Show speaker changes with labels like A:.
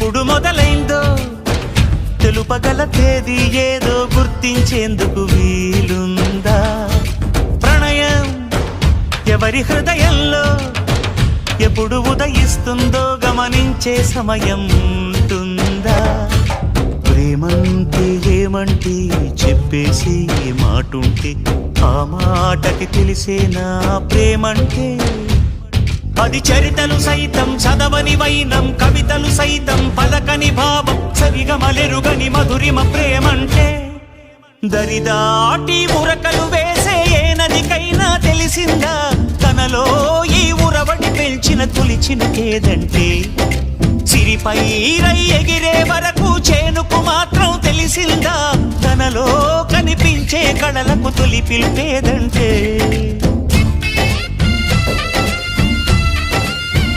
A: ఎప్పుడు మొదలైందో తెలుపగల తేదీ ఏదో గుర్తించేందుకు వీలుందా? ప్రణయం ఎవరి హృదయంలో ఎప్పుడు ఉదయిస్తుందో గమనించే సమయం ఉంటుందా? ప్రేమంటే ఏమంటే చెప్పేసి మాటుంటే ఆ మాటకి తెలిసేనా ప్రేమంటే? అది చరితలు సైతం చదవని వైనం, కవితలు సైతం పలకని భావం, సరిగమలెరుగని మధురిమ ప్రేమంటే. దరిదాటి ఉరకలు వేసే ఏ నదికైనా తెలిసిందా తనలో ఈ ఉరవడి పెంచిన తొలిచిన కేదంటే? సిరిపై రై ఎగిరే వరకు చేనుకు మాత్రం తెలిసిందా తనలో కనిపించే కళలకు తొలి పిలిపేదంటే?